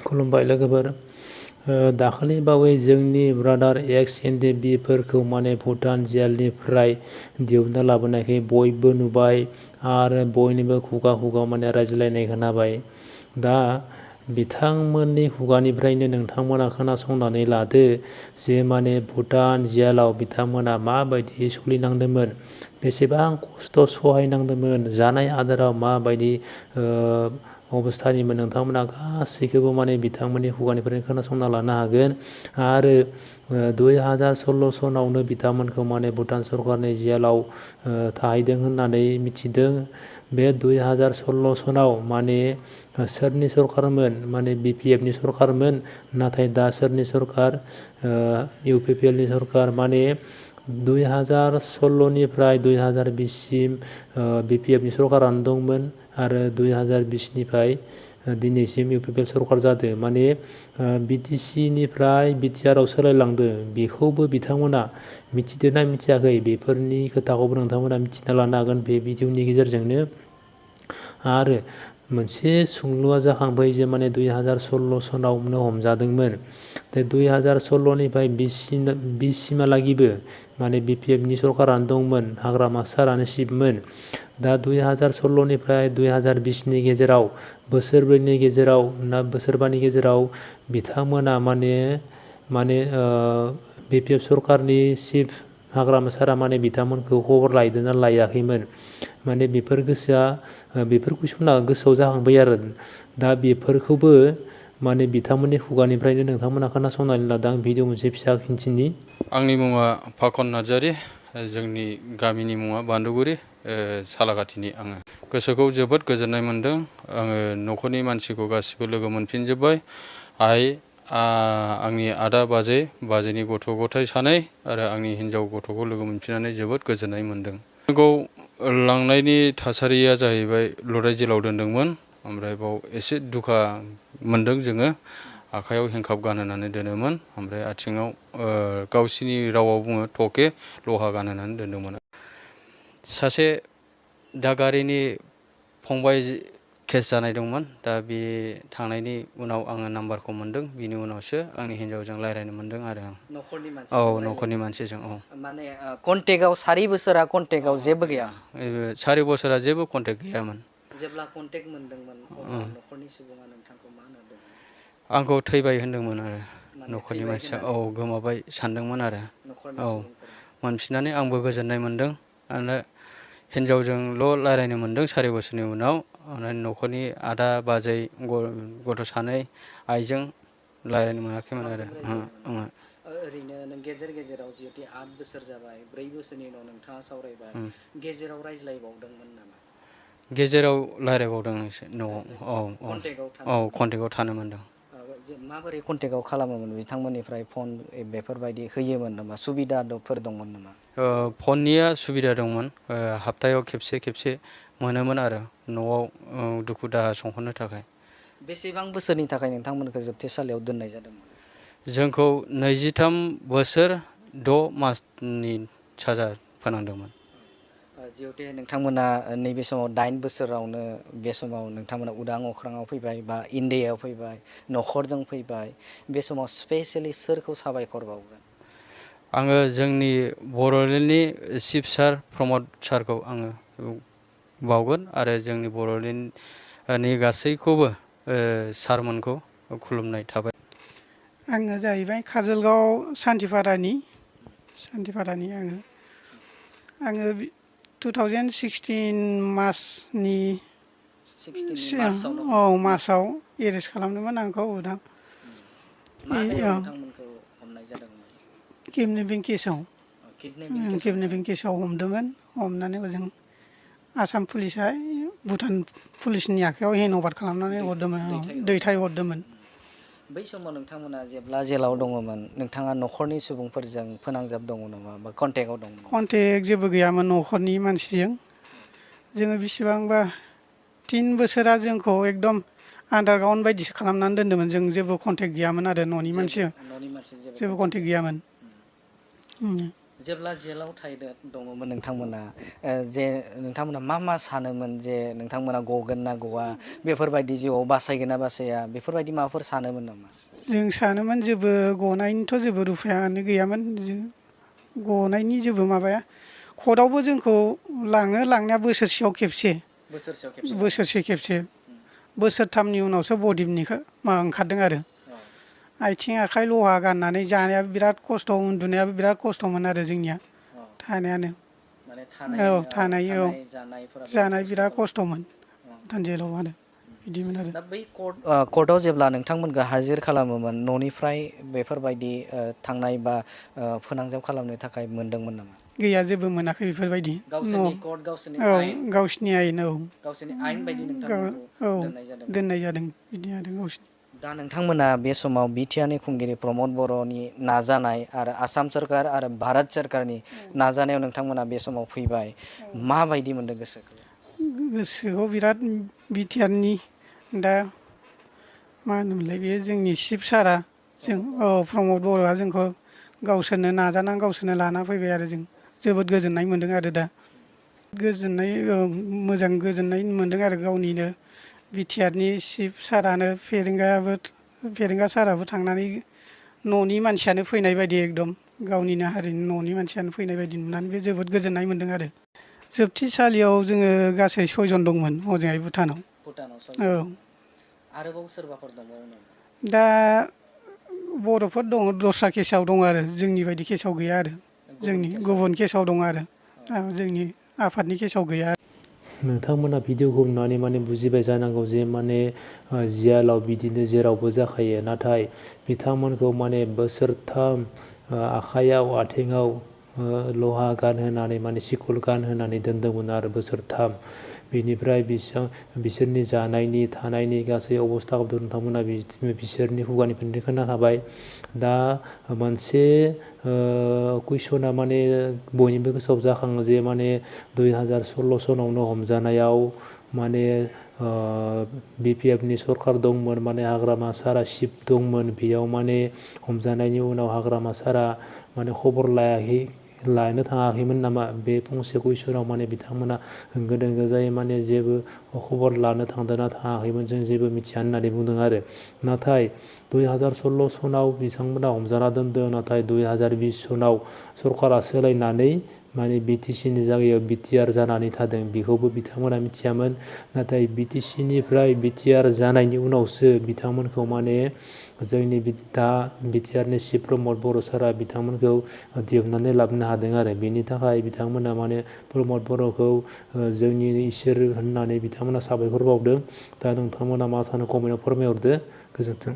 खुलुमबाय लोगोफोर। दाखालि बावै जोंनि ब्रादार एक्स एनडिएफबिफोरखौ माने भुटान जेलनिफ्राय दिहुनना लाबोनायखाय बयबो नुबाय आरो बयनिबो खुगा खुगा माने रायज्लायनाय खोनाबाय। दा बिथांमोननि खुगानिफ्रायनो नोंथांमोना खोनासंनानै लादो जे माने भुटान जेलाव बिथांमोना माबायदि सोलिनांदोंमोन, बेसेबां खस्थ' सहायनांदोंमोन, जानाय आदाराव माबायदि अबस्थानिमोन, नोंथांमोना गासैखौबो माने बिथांमोननि खुगानिफ्रायनो खोनासंना लानो हागोन। आरो 2016 सनावनो बिथांमोनखौ माने भुटान सरकारनि जेलाव थाहैदों होननानै मिथिदों। बे 2016 सनाव माने सोरनि सरकारमोन, माने बिपिएफनि सरकारमोन। नाथाय दा सोरनि सरकार, इउपिपिएलनि सरकार। माने 2016निफ्राय 2020सिम बिपिएफनि सरकारानो दंमोन आरो 2020निफ्राय दिनैसिम इउपिपिएल सरकार जादों। माने बिटिसिनिफ्राय बिटिआरआव सोलायलांदों। बेखौबो बिथांमोना मिथिदोंना मिथियाखै, बेफोरनि खोथाखौबो नोंथांमोना मिथिना लानो हागोन बे भिडिअनि गेजेरजोंनो। आरो मोनसे सोंलुआ जाखांबाय जे माने 2016 सनावनो हमजादोंमोन। दा 2016निफ्राय 20 सिमहालागिबो माने बिपिएफनि सरकारानो दंमोन, हाग्रामा सारानो सिबमोन। दा 2016निफ्राय 2020नि गेजेराव, बोसोरब्रैनि गेजेराव ना बोसोरबानि गेजेराव बिथांमोना माने बिपिएफ सरकारनि चिफ हाग्रामा सारा माने बिथांमोनखौ खबर लायदोंना लायाखैमोन। माने बेफोर कुइसना गोसोआव जाखांबाय आरो। दा बेफोरखौबो माने बिथांमोननि खुगानिफ्रायनो नोंथांमोना खोनासंनानै लादों। आं भिडिअ मोनसे फिसा खिन्थिनि। आंनि मुङा फाखन नार्जारि, जोंनि गामिनि मुङा बान्दुगुरि, सालाकाथिनि। आङो गोसोखौ जोबोद गोजोननाय मोन्दों। आङो न'खरनि मानसिखौ गासिबो लोगो मोनफिनजोब्बाय। आंनि आदा बाजैनि गथ' गथाय सानै आरो आंनि हिन्जाव गथ'खौ लोगो मोनफिननानै जोबोद गोजोननाय मोन्दों। जोंखौ लांनायनि थासारिया जाहैबाय लराइ जेलाव दोनदोंमोन। ओमफ्राय बाव एसे दुखा मोन्दों जोङो। आखायाव हेंकाप गानहोनानै दोनोमोन, ओमफ्राय आथिङाव गावसिनि रावाव बुङो टके, लहा गानहोनानै दोनदोंमोन। सासे दागारिनि फंबाय केस जानाय दंमोन। दा बे थांनायनि उनाव आङो नाम्बारखौ मोन्दों। बिनि उनावसो आंनि हिन्जावजों रायज्लायनो मोन्दों आरो आं। न'खरनि मानसिजों। माने कन्टेक्टआव 4 बोसोरा कन्टेक्टआव जेबो गैया? 4 बोसोरा जेबो कन्टेक्ट गैयामोन। जेब्ला कन्टेक्ट मोनदोंमोन अब्ला न'खरनि सुबुङा नोंथांखौ मा होनदों? आंखौ थैबाय होनदोंमोन आरो न'खरनि मानसिया। गोमाबाय सानदोंमोन आरो। मोनफिननानै आंबो गोजोननाय मोन्दों। आरो हिन्जावजोंल' रायज्लायनो मोन्दों 4 बोसोरनि उनाव। न'खरनि आदा बाजै गथ' सानै आइजों रायज्लायनो मोनाखैमोन आरो। ओरैनो नों गेजेराव जिहेतु 8 बोसोर जाबाय, 4 बोसोरनि उनाव नोंथाङा सावरायबाय, गेजेराव रायज्लायबावदोंमोन नामा? गेजेराव रायज्लायबावदों एसे न'आव। कन्टेक्टआव थानो मोन्दों। माबोरै कन्टेक्टआव खालामोमोन बिथांमोननिफ्राय फन बेफोरबायदि होयोमोन नामा? सुबिदाफोर दंमोन नामा? फननिया सुबिदा दंमोन। हाप्तायाव खेबसे मोनोमोन आरो न'आव दुखु दाहा सोंहरनो थाखाय। बेसेबां बोसोरनि थाखाय नोंथांमोनखौ जोबथेसालियाव दोननाय जादोंमोन? जोंखौ 23 बोसोर 6 मासनि साजा फोनांदोंमोन। जिहेतु नोंथांमोना नैबे समाव 8 बोसोरावनो बे समाव नोंथांमोना उदां अख्राङाव फैबाय बा इण्डियायाव फैबाय, न'खरजों फैबाय, बे समाव स्पेसियेलि सोरखौ साबायखर बावगोन? आङो जोंनि बर'लेण्डनि चिफ सार प्रमद सारखौ आङो बावगोन आरो जोंनि बर'लेण्डनि गासैखौबो सारमोनखौ खुलुमनाय थाबाय। आङो जाहैबाय काजलगाव सान्थिपारानि आङो 2016 मार्चनि मार्चआव एरेस्ट खालामदोंमोन आंखौ उदां। किडनेपिं केसाव हमदोंमोन। हमनानै ओजों आसाम पुलिसा भुटान पुलिसनि आखायाव हेन्ड अभार खालामनानै दैथायहरदोंमोन। बै समाव नोंथांमोना जेब्ला जेलाव दङमोन, नोंथाङा न'खरनि सुबुंफोरजों फोनांजाब दङ नामा बा कन्टेक्टआव दङ? कन्टेक्ट जेबो गैयामोन न'खरनि मानसिजों। जोङो बेसेबांबा 3 बोसोरा जोंखौ एकदम आन्डारग्राउन्ड बायदिसो खालामनानै दोन्दोंमोन। जों जेबो कन्टेक्ट गैयामोन आरो न'नि मानसिजों जेबो कन्टेक्ट गैयामोन। जेब्ला जेलाव दङमोन नोंथांमोना जे नोंथांमोना मा सानोमोन जे नोंथांमोना गगोन ना गवा बेफोरबायदि जिउआव बासायगोन ना बासाया बेफोरबायदि माबाफोर सानोमोन नामा? जों सानोमोन जेबो गनायनिथ' जेबो रुफायानो गैयामोन गनायनि जेबो माबाया कर्टआवबो जोंखौ लांनाया बोसोरसेयाव खेबसे बोसोरसे खेबसे बोसोरथामनि उनावसो बदिमनिखौ ओंखारदों आरो आथिं आखाइ लहा गाननानै जानायाबो बिराद खस्थ' उन्दुनायाबो बिराद खस्थ'मोन आरो जोंनिया थानायानो जानाय बिराद खस्थ'मोन भुटान जेलाव आरो बिदिमोन आरो दा बै कर्टआव जेब्ला नोंथांमोनखौ हाजिर खालामोमोन न'निफ्राय बेफोरबायदि थांनाय बा फोनांजाब खालामनो थाखाय मोनदोंमोन नामा? गैया जेबो मोनाखै बेफोरबायदि गावसिनि आयेन गावसोरनि आयेन बायदि नोंथांमोनखौ दोननाय जादों बिदि आरो गावसिनि। दा नोंथांमोना बे समाव बिटिआरनि खुंगिरि प्रमद बर'नि नाजानाय आरो आसाम सोरखार आरो भारत सोरखारनि नाजानायाव नोंथांमोना बे समाव फैबाय माबायदि मोनदों गोसोखौ बिराद बिटिआरनि दा मा होनोमोनलाय बेयो जोंनि चिफ सारा जों प्रमद बर'आ जोंखौ गावसोरनो नाजानानै गावसोरनो लाना फैबाय आरो जों जोबोद गोजोननाय मोन्दों आरो दा मोजां गोजोननाय मोन्दों आरो गावनिनो बिटिआरनि चिफ सारानो फेरेंगा साराबो थांनानै न'नि मानसियानो फैनाय बायदि एकदम गावनिनो हारिनि न'नि मानसियानो फैनाय बायदि नुनानै बे जोबोद गोजोननाय मोन्दों आरो जोबथिसालियाव जोङो गासै 6 जन दंमोन हजोंहाय भुटानाव आरोबाव सोरबाफोर दंबावो नामा? दा बर'फोर दङ दस्रा केसाव दङ आरो जोंनि बायदि केसाव गैया आरो जोंनि गुबुन केसाव दङ आरो जोंनि आफादनि केसाव गैया। नोंथांमोना भिडिअखौ नुनानै माने बुजिबाय जानांगौ जे माने जियालाव बिदिनो जेरावबो जाखायो नाथाय बिथांमोनखौ माने बोसोरथाम आखाइयाव आथिङाव लहा गानहोनानै माने सिखल गानहोनानै दोनदोंमोन आरो बोसोरथाम बेनिफ्राय बिसोरनि जानायनि थानायनि गासै अबस्थाखौ नोंथांमोना बिसोरनि खुगानिफ्रायनो खोनाखाबाय। दा मोनसे कुइसना माने बयनिबो गोसोआव जाखाङो जे माने 2016 सनावनो हमजानायाव माने बिपिएफनि सरखार दंमोन माने हाग्रामा सारा शिब दंमोन बेयाव माने हमजानायनि उनाव हाग्रामा सारा माने खबर लानो थाङाखैमोन नामा बे फंसे कुइसनाव माने बिथांमोना होंगो दोंगो जायो माने जेबो खबर लानो थांदोंना थाङाखैमोन जों जेबो मिथिया होननानै बुंदों आरो नाथाय 2016 सनाव बिथांमोना हमजाना दोनदों नाथाय 2020 सनाव सरकारा सोलायनानै माने बिटिसिनि जायगायाव बिटिआर जानानै थादों बेखौबो बिथांमोना मिथियामोन नाथाय बिटिसिनिफ्राय बिटिआर जानायनि उनावसो बिथांमोनखौ माने जोंनि दा बिटिआरनि चिफ प्रमद बर' सारा बिथांमोनखौ दिहुननानै लाबोनो हादों आरो बेनि थाखाय बिथांमोना माने प्रमद बर'खौ जोंनि इसोर होननानै बिथांमोना साबायखर बावदों। दा नोंथांमोना मा सानो कमेन्टआव फोरमायहरदो गोजोन्थों।